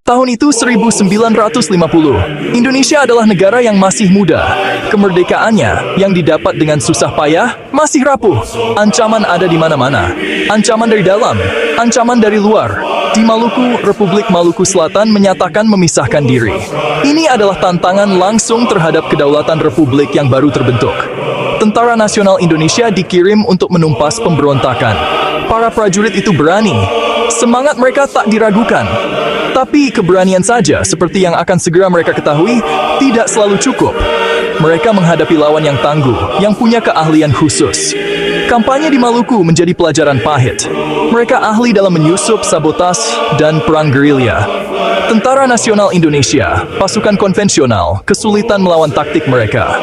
Tahun itu 1950. Indonesia adalah negara yang masih muda. Kemerdekaannya yang didapat dengan susah payah masih rapuh. Ancaman ada di mana-mana. Ancaman dari dalam, ancaman dari luar. Di Maluku, Republik Maluku Selatan menyatakan memisahkan diri. Ini adalah tantangan langsung terhadap kedaulatan republik yang baru terbentuk. Tentara Nasional Indonesia dikirim untuk menumpas pemberontakan. Para prajurit itu berani. Semangat mereka tak diragukan. Tapi keberanian saja, seperti yang akan segera mereka ketahui, tidak selalu cukup. Mereka menghadapi lawan yang tangguh, yang punya keahlian khusus. Kampanye di Maluku menjadi pelajaran pahit. Mereka ahli dalam menyusup, sabotas, dan perang gerilya. Tentara Nasional Indonesia, pasukan konvensional, kesulitan melawan taktik mereka.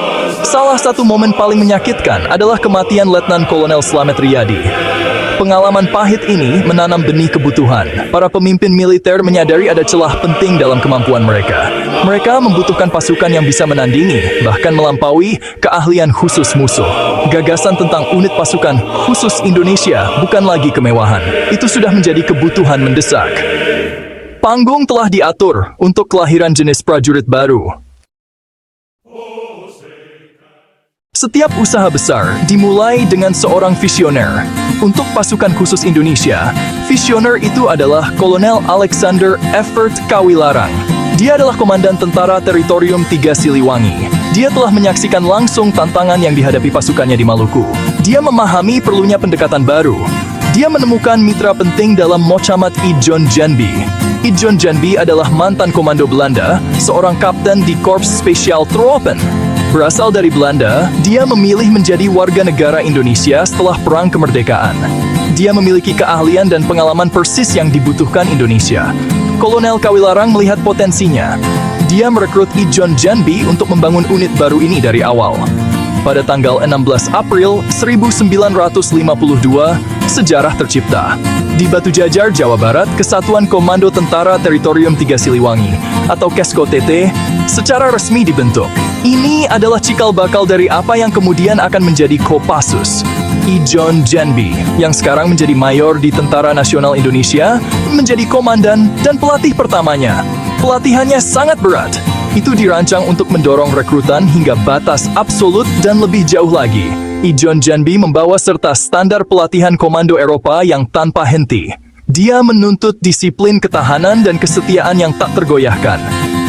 Salah satu momen paling menyakitkan adalah kematian Letnan Kolonel Slamet Riyadi. Pengalaman pahit ini menanam benih kebutuhan. Para pemimpin militer menyadari ada celah penting dalam kemampuan mereka. Mereka membutuhkan pasukan yang bisa menandingi, bahkan melampaui keahlian khusus musuh. Gagasan tentang unit pasukan khusus Indonesia bukan lagi kemewahan. Itu sudah menjadi kebutuhan mendesak. Panggung telah diatur untuk kelahiran jenis prajurit baru. Setiap usaha besar dimulai dengan seorang visioner. Untuk pasukan khusus Indonesia, visioner itu adalah Kolonel Alexander Evert Kawilarang. Dia adalah Komandan Tentara Teritorium 3 Siliwangi. Dia telah menyaksikan langsung tantangan yang dihadapi pasukannya di Maluku. Dia memahami perlunya pendekatan baru. Dia menemukan mitra penting dalam Mocamat Ijon Janbi. Ijon Janbi adalah mantan komando Belanda, seorang kapten di Korps Spesial Tropen. Berasal dari Belanda, dia memilih menjadi warga negara Indonesia setelah Perang Kemerdekaan. Dia memiliki keahlian dan pengalaman persis yang dibutuhkan Indonesia. Kolonel Kawilarang melihat potensinya. Dia merekrut Ijon Janbi untuk membangun unit baru ini dari awal. Pada tanggal 16 April 1952, sejarah tercipta. Di Batu Jajar, Jawa Barat, Kesatuan Komando Tentara Teritorium 3 Siliwangi, atau KESKO TT, secara resmi dibentuk. Ini adalah cikal bakal dari apa yang kemudian akan menjadi Kopassus. Ijon Janbi, yang sekarang menjadi mayor di Tentara Nasional Indonesia, menjadi komandan dan pelatih pertamanya. Pelatihannya sangat berat. Itu dirancang untuk mendorong rekrutan hingga batas absolut dan lebih jauh lagi. Ijon Janbi membawa serta standar pelatihan komando Eropa yang tanpa henti. Dia menuntut disiplin ketahanan dan kesetiaan yang tak tergoyahkan.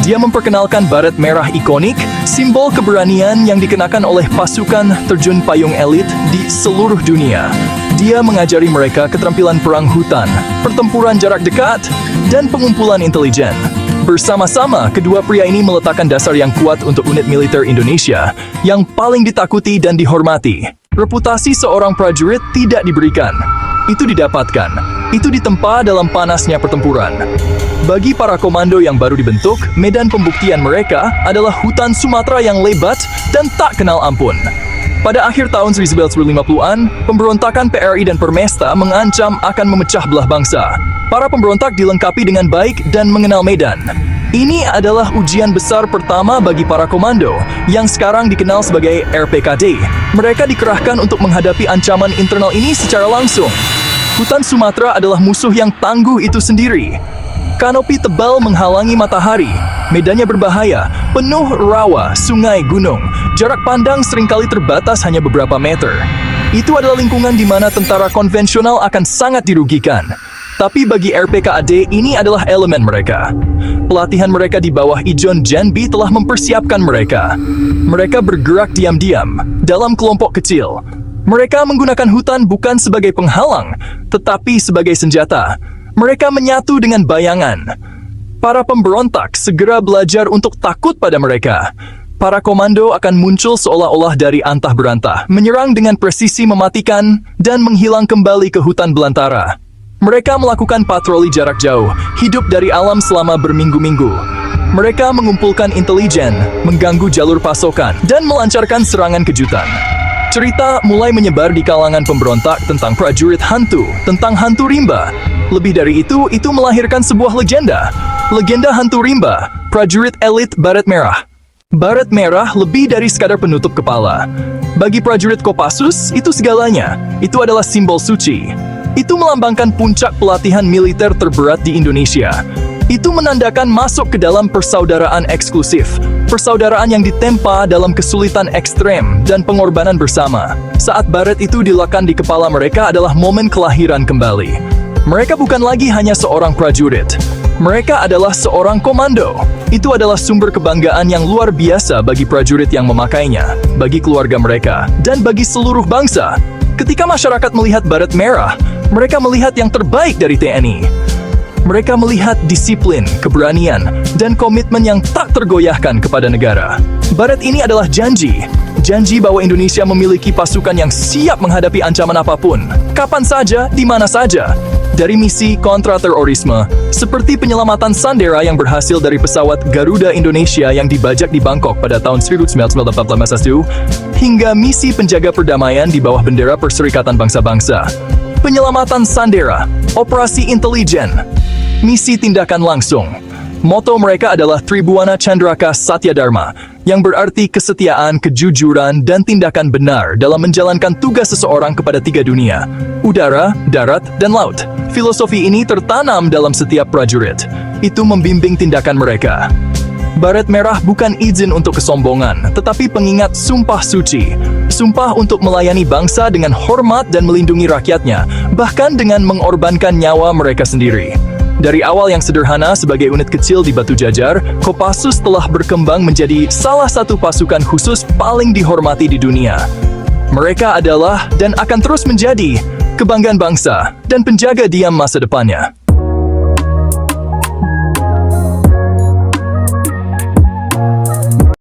Dia memperkenalkan baret merah ikonik, simbol keberanian yang dikenakan oleh pasukan terjun payung elit di seluruh dunia. Dia mengajari mereka keterampilan perang hutan, pertempuran jarak dekat, dan pengumpulan intelijen. Bersama-sama, kedua pria ini meletakkan dasar yang kuat untuk unit militer Indonesia yang paling ditakuti dan dihormati. Reputasi seorang prajurit tidak diberikan. Itu didapatkan. Itu ditempa dalam panasnya pertempuran. Bagi para komando yang baru dibentuk, medan pembuktian mereka adalah hutan Sumatera yang lebat dan tak kenal ampun. Pada akhir tahun 1950-an, pemberontakan PRI dan Permesta mengancam akan memecah belah bangsa. Para pemberontak dilengkapi dengan baik dan mengenal medan. Ini adalah ujian besar pertama bagi para komando, yang sekarang dikenal sebagai RPKD. Mereka dikerahkan untuk menghadapi ancaman internal ini secara langsung. Hutan Sumatera adalah musuh yang tangguh itu sendiri. Kanopi tebal menghalangi matahari, medannya berbahaya, penuh rawa, sungai, gunung. Jarak pandang seringkali terbatas hanya beberapa meter. Itu adalah lingkungan di mana tentara konvensional akan sangat dirugikan. Tapi bagi RPKAD, ini adalah elemen mereka. Pelatihan mereka di bawah Ijon Janbi telah mempersiapkan mereka. Mereka bergerak diam-diam, dalam kelompok kecil. Mereka menggunakan hutan bukan sebagai penghalang, tetapi sebagai senjata. Mereka menyatu dengan bayangan. Para pemberontak segera belajar untuk takut pada mereka. Para komando akan muncul seolah-olah dari antah berantah, menyerang dengan presisi mematikan, dan menghilang kembali ke hutan belantara. Mereka melakukan patroli jarak jauh, hidup dari alam selama berminggu-minggu. Mereka mengumpulkan intelijen, mengganggu jalur pasokan, dan melancarkan serangan kejutan. Cerita mulai menyebar di kalangan pemberontak tentang prajurit hantu, tentang hantu rimba. Lebih dari itu melahirkan sebuah legenda. Legenda hantu rimba, prajurit elit baret merah. Baret merah lebih dari sekadar penutup kepala. Bagi prajurit Kopassus, itu segalanya. Itu adalah simbol suci. Itu melambangkan puncak pelatihan militer terberat di Indonesia. Itu menandakan masuk ke dalam persaudaraan eksklusif. Persaudaraan yang ditempa dalam kesulitan ekstrem dan pengorbanan bersama. Saat baret itu diletakkan di kepala mereka adalah momen kelahiran kembali. Mereka bukan lagi hanya seorang prajurit. Mereka adalah seorang komando. Itu adalah sumber kebanggaan yang luar biasa bagi prajurit yang memakainya, bagi keluarga mereka, dan bagi seluruh bangsa. Ketika masyarakat melihat baret merah, mereka melihat yang terbaik dari TNI. Mereka melihat disiplin, keberanian, dan komitmen yang tak tergoyahkan kepada negara. Baret ini adalah janji. Janji bahwa Indonesia memiliki pasukan yang siap menghadapi ancaman apapun, kapan saja, di mana saja. Dari misi kontra-terorisme, seperti penyelamatan Sandera yang berhasil dari pesawat Garuda Indonesia yang dibajak di Bangkok pada tahun 1941, hingga misi penjaga perdamaian di bawah bendera Perserikatan Bangsa-Bangsa. Penyelamatan Sandera, operasi intelijen, misi tindakan langsung. Moto mereka adalah Tribuana Candraka Satya Dharma, yang berarti kesetiaan, kejujuran, dan tindakan benar dalam menjalankan tugas seseorang kepada 3 dunia, udara, darat, dan laut. Filosofi ini tertanam dalam setiap prajurit. Itu membimbing tindakan mereka. Baret merah bukan izin untuk kesombongan, tetapi pengingat sumpah suci. Sumpah untuk melayani bangsa dengan hormat dan melindungi rakyatnya, bahkan dengan mengorbankan nyawa mereka sendiri. Dari awal yang sederhana sebagai unit kecil di Batu Jajar, Kopassus telah berkembang menjadi salah satu pasukan khusus paling dihormati di dunia. Mereka adalah dan akan terus menjadi kebanggaan bangsa dan penjaga diam masa depannya.